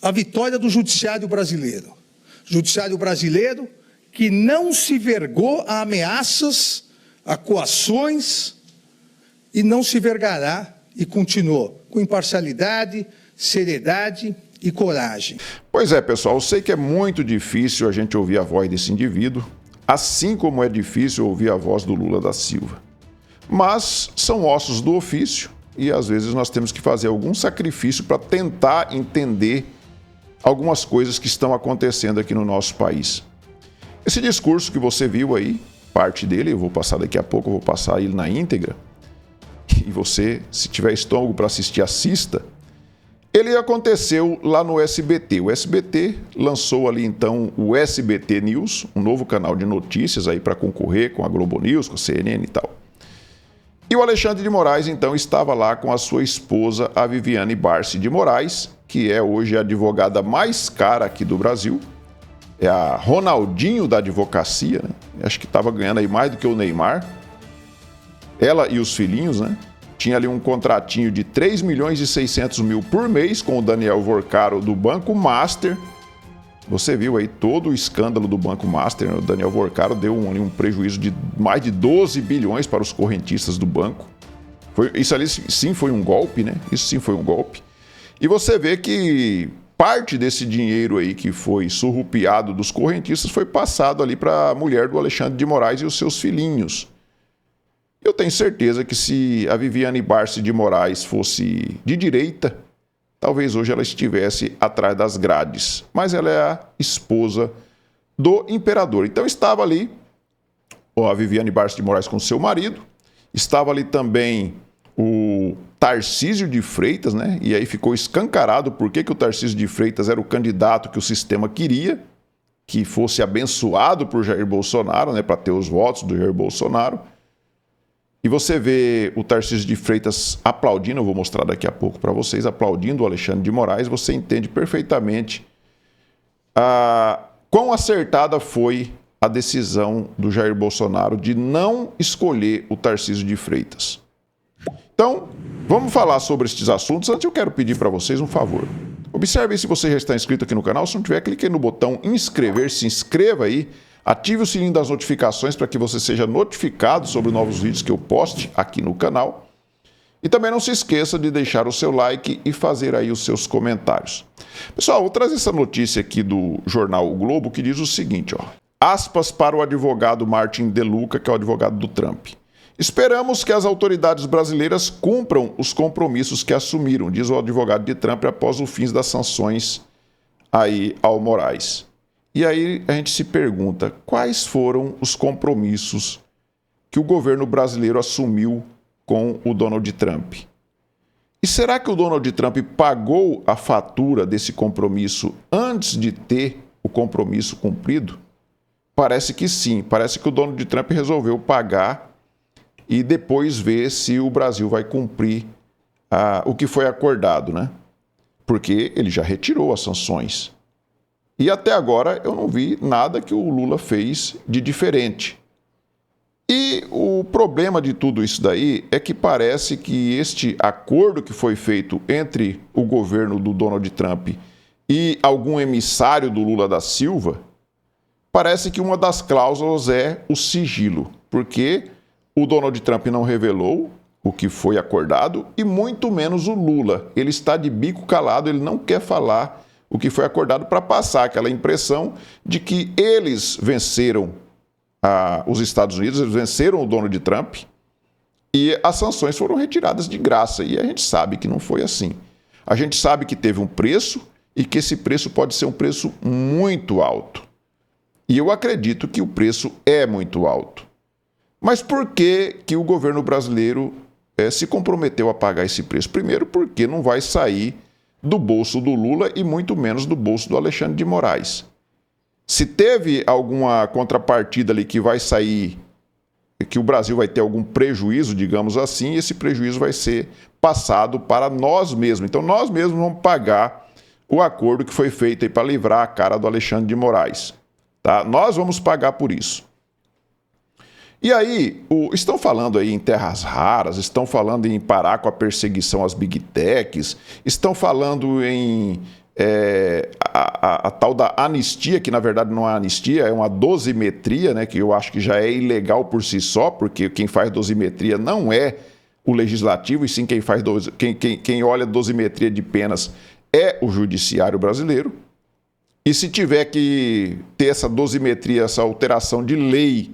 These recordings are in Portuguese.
a vitória do judiciário brasileiro. Judiciário brasileiro que não se vergou a ameaças, a coações, e não se vergará e continuou com imparcialidade, seriedade e coragem. Pois é, pessoal, eu sei que é muito difícil a gente ouvir a voz desse indivíduo, assim como é difícil ouvir a voz do Lula da Silva. Mas são ossos do ofício e às vezes nós temos que fazer algum sacrifício para tentar entender algumas coisas que estão acontecendo aqui no nosso país. Esse discurso que você viu aí, parte dele, eu vou passar daqui a pouco, eu vou passar ele na íntegra, e você, se tiver estômago para assistir, assista. Ele aconteceu lá no SBT. O SBT lançou ali então o SBT News, um novo canal de notícias aí para concorrer com a Globo News, com a CNN e tal. E o Alexandre de Moraes então estava lá com a sua esposa, a Viviane Barsi de Moraes, que é hoje a advogada mais cara aqui do Brasil. É a Ronaldinho da advocacia, né? Acho que estava ganhando aí mais do que o Neymar. Ela e os filhinhos, né? Tinha ali um contratinho de 3.600.000 por mês com o Daniel Vorcaro do Banco Master. Você viu aí todo o escândalo do Banco Master, né? O Daniel Vorcaro deu um prejuízo de mais de 12 bilhões para os correntistas do banco. Isso ali sim foi um golpe, né? Isso sim foi um golpe. E você vê que parte desse dinheiro aí que foi surrupiado dos correntistas foi passado ali para a mulher do Alexandre de Moraes e os seus filhinhos. Eu tenho certeza que se a Viviane Barsi de Moraes fosse de direita, talvez hoje ela estivesse atrás das grades. Mas ela é a esposa do imperador. Então estava ali a Viviane Barsi de Moraes com seu marido, estava ali também o Tarcísio de Freitas, né? E aí ficou escancarado por que o Tarcísio de Freitas era o candidato que o sistema queria, que fosse abençoado por Jair Bolsonaro, né? Para ter os votos do Jair Bolsonaro. E você vê o Tarcísio de Freitas aplaudindo, eu vou mostrar daqui a pouco para vocês, aplaudindo o Alexandre de Moraes, você entende perfeitamente quão acertada foi a decisão do Jair Bolsonaro de não escolher o Tarcísio de Freitas. Então, vamos falar sobre estes assuntos. Antes eu quero pedir para vocês um favor. Observe aí se você já está inscrito aqui no canal. Se não tiver, clique aí no botão inscrever, se inscreva aí, ative o sininho das notificações para que você seja notificado sobre novos vídeos que eu poste aqui no canal. E também não se esqueça de deixar o seu like e fazer aí os seus comentários. Pessoal, vou trazer essa notícia aqui do jornal O Globo que diz o seguinte, ó. Aspas para o advogado Martin De Luca, que é o advogado do Trump. Esperamos que as autoridades brasileiras cumpram os compromissos que assumiram, diz o advogado de Trump após o fim das sanções aí ao Moraes. E aí a gente se pergunta, quais foram os compromissos que o governo brasileiro assumiu com o Donald Trump? E será que o Donald Trump pagou a fatura desse compromisso antes de ter o compromisso cumprido? Parece que sim, parece que o Donald Trump resolveu pagar e depois ver se o Brasil vai cumprir o que foi acordado, né? Porque ele já retirou as sanções. E até agora eu não vi nada que o Lula fez de diferente. E o problema de tudo isso daí é que parece que este acordo que foi feito entre o governo do Donald Trump e algum emissário do Lula da Silva, parece que uma das cláusulas é o sigilo, porque o Donald Trump não revelou o que foi acordado e muito menos o Lula. Ele está de bico calado, ele não quer falar o que foi acordado para passar aquela impressão de que eles venceram os Estados Unidos, eles venceram o Donald Trump e as sanções foram retiradas de graça. E a gente sabe que não foi assim. A gente sabe que teve um preço e que esse preço pode ser um preço muito alto. E eu acredito que o preço é muito alto. Mas por que o governo brasileiro se comprometeu a pagar esse preço? Primeiro, porque não vai sair do bolso do Lula e muito menos do bolso do Alexandre de Moraes. Se teve alguma contrapartida ali que vai sair, que o Brasil vai ter algum prejuízo, digamos assim, esse prejuízo vai ser passado para nós mesmos. Então nós mesmos vamos pagar o acordo que foi feito aí para livrar a cara do Alexandre de Moraes. Tá? Nós vamos pagar por isso. E aí, estão falando aí em terras raras, estão falando em parar com a perseguição às big techs, estão falando em a tal da anistia, que na verdade não é anistia, é uma dosimetria, né, que eu acho que já é ilegal por si só, porque quem faz dosimetria não é o legislativo, e sim quem olha dosimetria de penas é o judiciário brasileiro. E se tiver que ter essa dosimetria, essa alteração de lei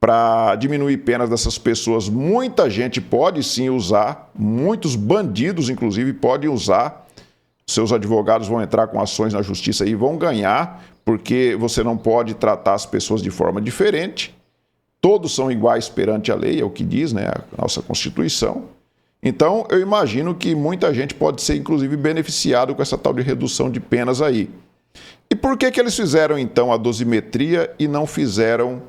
para diminuir penas dessas pessoas, muita gente pode sim usar, muitos bandidos, inclusive, podem usar. Seus advogados vão entrar com ações na justiça e vão ganhar, porque você não pode tratar as pessoas de forma diferente. Todos são iguais perante a lei, é o que diz, né, a nossa Constituição. Então, eu imagino que muita gente pode ser, inclusive, beneficiado com essa tal de redução de penas aí. E por que eles fizeram, então, a dosimetria e não fizeram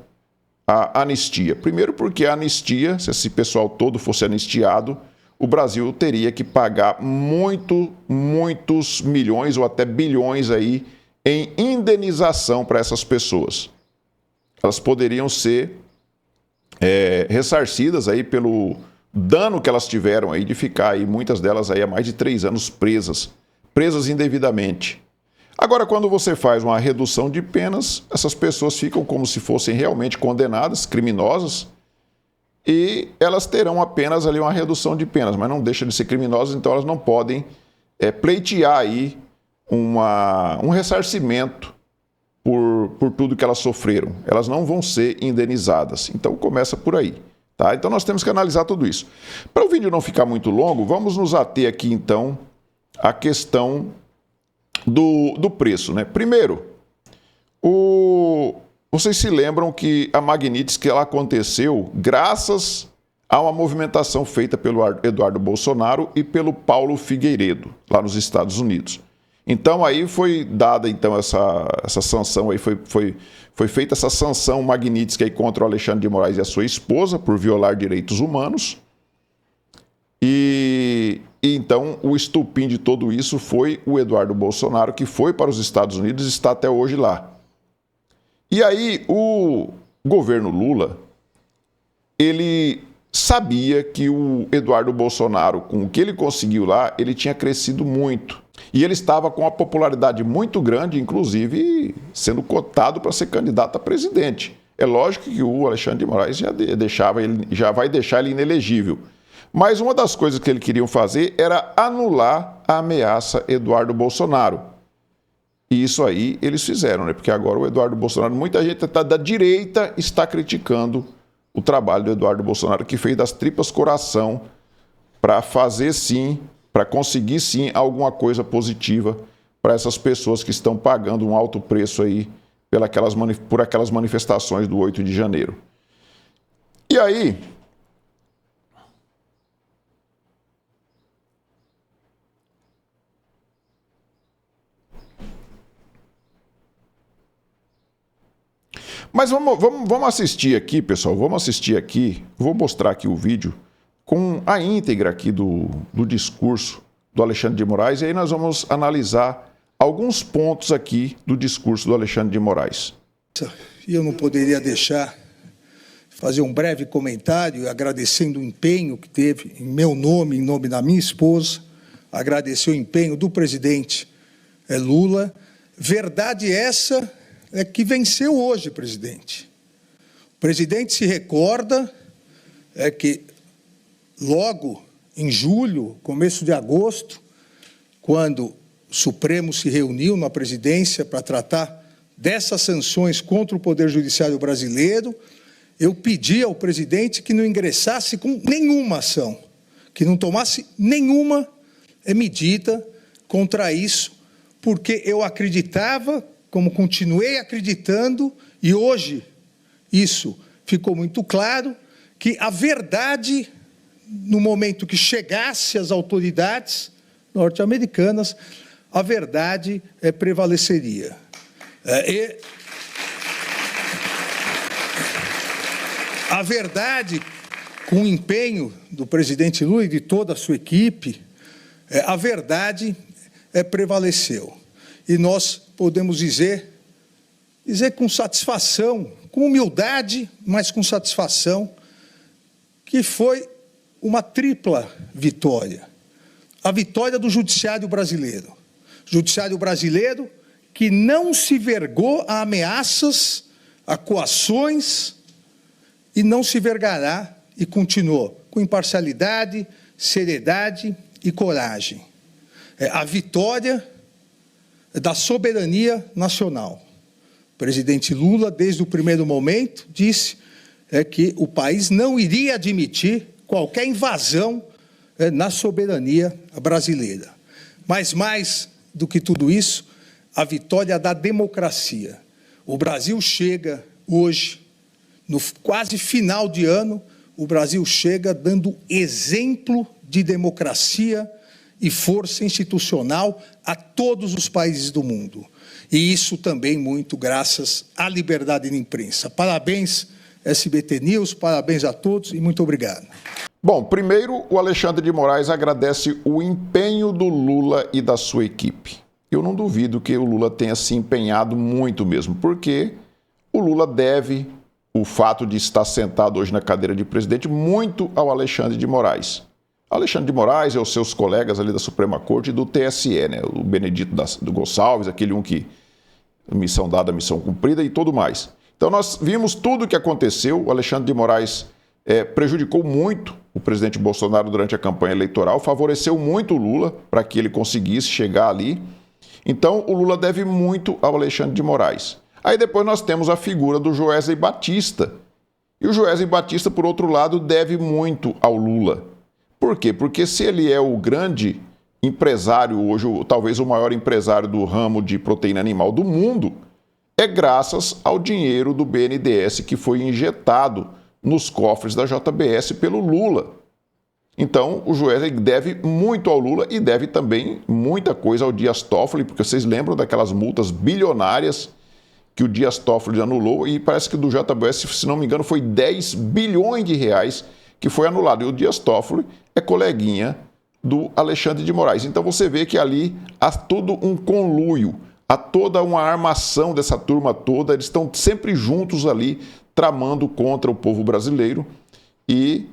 a anistia? Primeiro porque a anistia, se esse pessoal todo fosse anistiado, o Brasil teria que pagar muitos milhões ou até bilhões aí em indenização para essas pessoas. Elas poderiam ser ressarcidas aí pelo dano que elas tiveram aí de ficar aí, muitas delas aí há mais de 3 anos presas indevidamente. Agora, quando você faz uma redução de penas, essas pessoas ficam como se fossem realmente condenadas, criminosas, e elas terão apenas ali uma redução de penas, mas não deixam de ser criminosas, então elas não podem pleitear aí um ressarcimento por tudo que elas sofreram. Elas não vão ser indenizadas. Então começa por aí. Tá? Então nós temos que analisar tudo isso. Para o vídeo não ficar muito longo, vamos nos ater aqui então à questão do preço, né? Primeiro, vocês se lembram que a Magnitsky ela aconteceu graças a uma movimentação feita pelo Eduardo Bolsonaro e pelo Paulo Figueiredo, lá nos Estados Unidos. Então aí foi dada então essa sanção, aí foi feita essa sanção Magnitsky aí contra o Alexandre de Moraes e a sua esposa por violar direitos humanos. E então o estupim de tudo isso foi o Eduardo Bolsonaro, que foi para os Estados Unidos e está até hoje lá. E aí o governo Lula, ele sabia que o Eduardo Bolsonaro, com o que ele conseguiu lá, ele tinha crescido muito. E ele estava com uma popularidade muito grande, inclusive sendo cotado para ser candidato a presidente. É lógico que o Alexandre de Moraes já vai deixar ele inelegível. Mas uma das coisas que eles queriam fazer era anular a ameaça Eduardo Bolsonaro. E isso aí eles fizeram, né? Porque agora o Eduardo Bolsonaro, muita gente da direita está criticando o trabalho do Eduardo Bolsonaro, que fez das tripas coração para fazer sim, para conseguir sim alguma coisa positiva para essas pessoas que estão pagando um alto preço aí por aquelas manifestações do 8 de janeiro. E aí, mas vamos assistir aqui, pessoal, vou mostrar aqui o vídeo com a íntegra aqui do discurso do Alexandre de Moraes, e aí nós vamos analisar alguns pontos aqui do discurso do Alexandre de Moraes. E eu não poderia deixar de fazer um breve comentário, agradecendo o empenho que teve, em meu nome, em nome da minha esposa, agradecer o empenho do presidente Lula. Verdade essa é que venceu hoje, presidente. O presidente se recorda que logo em julho, começo de agosto, quando o Supremo se reuniu na presidência para tratar dessas sanções contra o Poder Judiciário brasileiro, eu pedi ao presidente que não ingressasse com nenhuma ação, que não tomasse nenhuma medida contra isso, porque eu acreditava, como continuei acreditando, e hoje isso ficou muito claro, que a verdade, no momento que chegasse às autoridades norte-americanas, a verdade prevaleceria. A verdade, com o empenho do presidente Lula e de toda a sua equipe, a verdade prevaleceu. E nós podemos dizer com satisfação, com humildade, mas com satisfação, que foi uma tripla vitória. A vitória do judiciário brasileiro. Judiciário brasileiro que não se vergou a ameaças, a coações e não se vergará e continuou com imparcialidade, seriedade e coragem. A vitória da soberania nacional. O presidente Lula, desde o primeiro momento, disse que o país não iria admitir qualquer invasão na soberania brasileira. Mas mais do que tudo isso, a vitória da democracia. O Brasil chega hoje, no quase final de ano, o Brasil chega dando exemplo de democracia e força institucional a todos os países do mundo. E isso também muito graças à liberdade de imprensa. Parabéns, SBT News, parabéns a todos e muito obrigado. Bom, primeiro o Alexandre de Moraes agradece o empenho do Lula e da sua equipe. Eu não duvido que o Lula tenha se empenhado muito mesmo, porque o Lula deve o fato de estar sentado hoje na cadeira de presidente muito ao Alexandre de Moraes. Alexandre de Moraes e os seus colegas ali da Suprema Corte e do TSE, né? O Benedito do Gonçalves, aquele um que missão dada, missão cumprida e tudo mais. Então nós vimos tudo o que aconteceu. O Alexandre de Moraes prejudicou muito o presidente Bolsonaro durante a campanha eleitoral, favoreceu muito o Lula para que ele conseguisse chegar ali. Então o Lula deve muito ao Alexandre de Moraes. Aí depois nós temos a figura do Joesley Batista. E o Joesley Batista, por outro lado, deve muito ao Lula. Por quê? Porque se ele é o grande empresário hoje, talvez o maior empresário do ramo de proteína animal do mundo, é graças ao dinheiro do BNDES que foi injetado nos cofres da JBS pelo Lula. Então, o Joesley deve muito ao Lula e deve também muita coisa ao Dias Toffoli, porque vocês lembram daquelas multas bilionárias que o Dias Toffoli anulou e parece que do JBS, se não me engano, foi 10 bilhões de reais que foi anulado. E o Dias Toffoli é coleguinha do Alexandre de Moraes. Então você vê que ali há todo um conluio, há toda uma armação dessa turma toda, eles estão sempre juntos ali, tramando contra o povo brasileiro e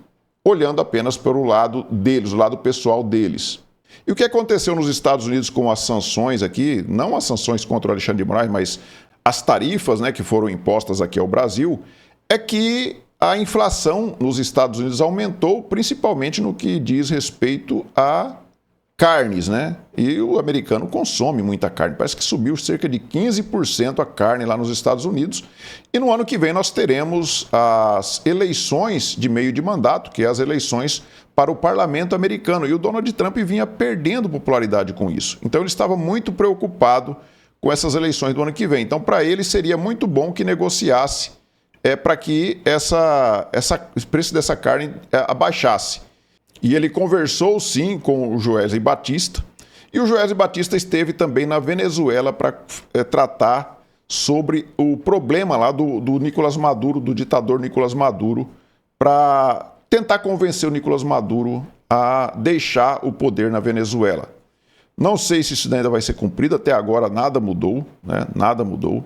olhando apenas pelo lado deles, o lado pessoal deles. E o que aconteceu nos Estados Unidos com as sanções aqui, não as sanções contra o Alexandre de Moraes, mas as tarifas, né, que foram impostas aqui ao Brasil, é que a inflação nos Estados Unidos aumentou, principalmente no que diz respeito a carnes, né? E o americano consome muita carne. Parece que subiu cerca de 15% a carne lá nos Estados Unidos. E no ano que vem nós teremos as eleições de meio de mandato, que é as eleições para o parlamento americano. E o Donald Trump vinha perdendo popularidade com isso. Então ele estava muito preocupado com essas eleições do ano que vem. Então, para ele, seria muito bom que negociasse para que o preço dessa carne abaixasse. E ele conversou, sim, com o Joesley Batista. E o Joesley Batista esteve também na Venezuela para tratar sobre o problema lá do Nicolás Maduro, do ditador Nicolás Maduro, para tentar convencer o Nicolás Maduro a deixar o poder na Venezuela. Não sei se isso ainda vai ser cumprido, até agora nada mudou, né? Nada mudou.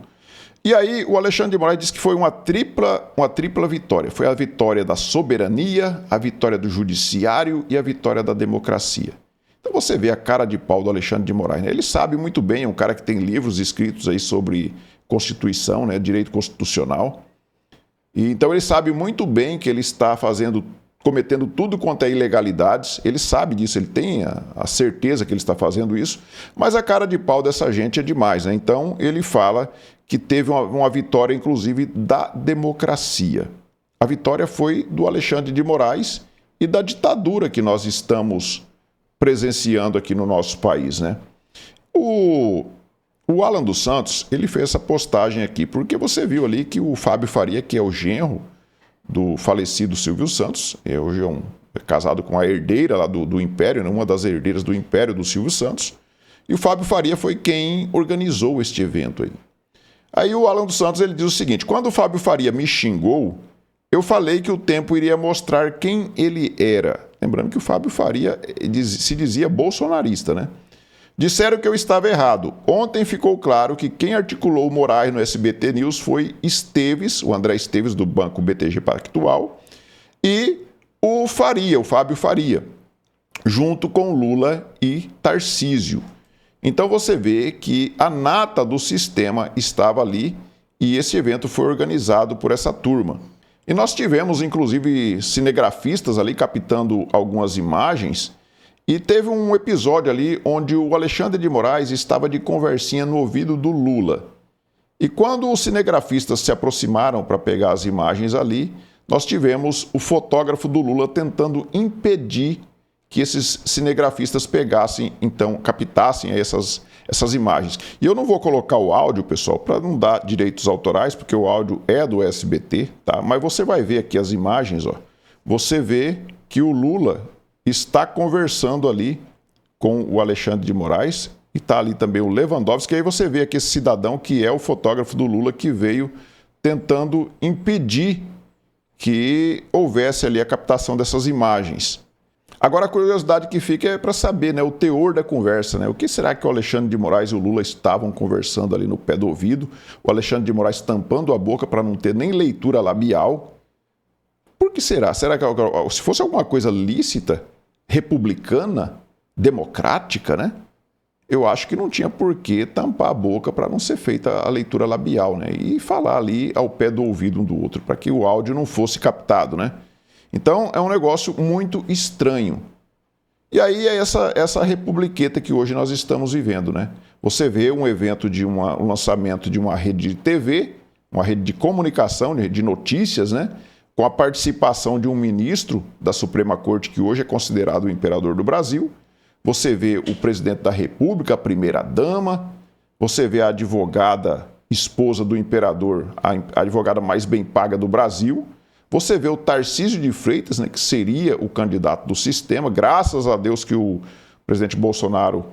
E aí o Alexandre de Moraes disse que foi uma tripla vitória. Foi a vitória da soberania, a vitória do judiciário e a vitória da democracia. Então você vê a cara de pau do Alexandre de Moraes, né? Ele sabe muito bem, é um cara que tem livros escritos aí sobre Constituição, né? Direito constitucional. E então ele sabe muito bem que ele está cometendo tudo quanto é ilegalidades, ele sabe disso, ele tem a certeza que ele está fazendo isso, mas a cara de pau dessa gente é demais, né? Então ele fala que teve uma vitória, inclusive, da democracia. A vitória foi do Alexandre de Moraes e da ditadura que nós estamos presenciando aqui no nosso país, né? O Alan dos Santos, ele fez essa postagem aqui, porque você viu ali que o Fábio Faria, que é o genro do falecido Silvio Santos, hoje é casado com a herdeira lá do Império, né? Uma das herdeiras do Império do Silvio Santos, e o Fábio Faria foi quem organizou este evento aí. Aí o Alan dos Santos ele diz o seguinte: quando o Fábio Faria me xingou, eu falei que o tempo iria mostrar quem ele era. Lembrando que o Fábio Faria se dizia bolsonarista, né? Disseram que eu estava errado. Ontem ficou claro que quem articulou o Moraes no SBT News foi Esteves, o André Esteves do Banco BTG Pactual, e o Fábio Faria, junto com Lula e Tarcísio. Então você vê que a nata do sistema estava ali e esse evento foi organizado por essa turma. E nós tivemos, inclusive, cinegrafistas ali captando algumas imagens e teve um episódio ali onde o Alexandre de Moraes estava de conversinha no ouvido do Lula. E quando os cinegrafistas se aproximaram para pegar as imagens ali, nós tivemos o fotógrafo do Lula tentando impedir que esses cinegrafistas pegassem, então, captassem essas imagens. E eu não vou colocar o áudio, pessoal, para não dar direitos autorais, porque o áudio é do SBT, tá? Mas você vai ver aqui as imagens, ó. Você vê que o Lula está conversando ali com o Alexandre de Moraes e está ali também o Lewandowski. E aí você vê aqui esse cidadão que é o fotógrafo do Lula que veio tentando impedir que houvesse ali a captação dessas imagens. Agora a curiosidade que fica é para saber, né, o teor da conversa, né? O que será que o Alexandre de Moraes e o Lula estavam conversando ali no pé do ouvido? O Alexandre de Moraes tampando a boca para não ter nem leitura labial. Por que será? Será que se fosse alguma coisa lícita, republicana, democrática, né? Eu acho que não tinha por que tampar a boca para não ser feita a leitura labial, né? E falar ali ao pé do ouvido um do outro, para que o áudio não fosse captado, né? Então, é um negócio muito estranho. E aí é essa republiqueta que hoje nós estamos vivendo, né? Você vê um evento de um lançamento de uma rede de TV, uma rede de comunicação, de notícias, né? Com a participação de um ministro da Suprema Corte, que hoje é considerado o imperador do Brasil. Você vê o presidente da República, a primeira-dama. Você vê a advogada, esposa do imperador, a advogada mais bem paga do Brasil. Você vê o Tarcísio de Freitas, né, que seria o candidato do sistema. Graças a Deus que o presidente Bolsonaro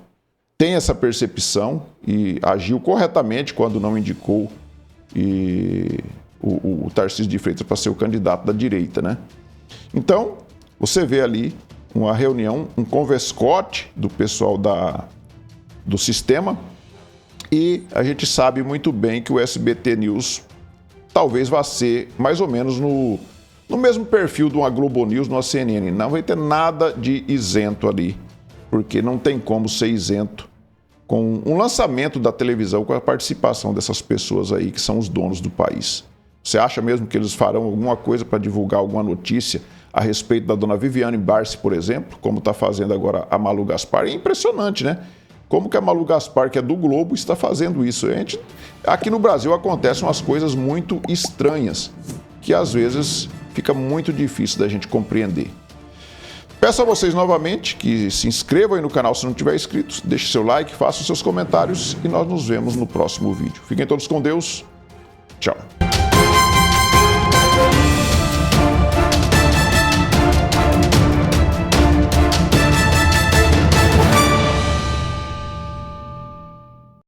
tem essa percepção e agiu corretamente quando não indicou o Tarcísio de Freitas para ser o candidato da direita, né? Então, você vê ali uma reunião, um converscote do pessoal do sistema e a gente sabe muito bem que o SBT News talvez vá ser mais ou menos no mesmo perfil de uma Globo News, de uma CNN. Não vai ter nada de isento ali, porque não tem como ser isento com um lançamento da televisão com a participação dessas pessoas aí que são os donos do país. Você acha mesmo que eles farão alguma coisa para divulgar alguma notícia a respeito da dona Viviane Barsi, por exemplo, como está fazendo agora a Malu Gaspar? É impressionante, né? Como que a Malu Gaspar, que é do Globo, está fazendo isso? Aqui no Brasil acontecem umas coisas muito estranhas, que às vezes fica muito difícil da gente compreender. Peço a vocês novamente que se inscrevam aí no canal se não tiver inscrito, deixe seu like, faça os seus comentários e nós nos vemos no próximo vídeo. Fiquem todos com Deus. Tchau.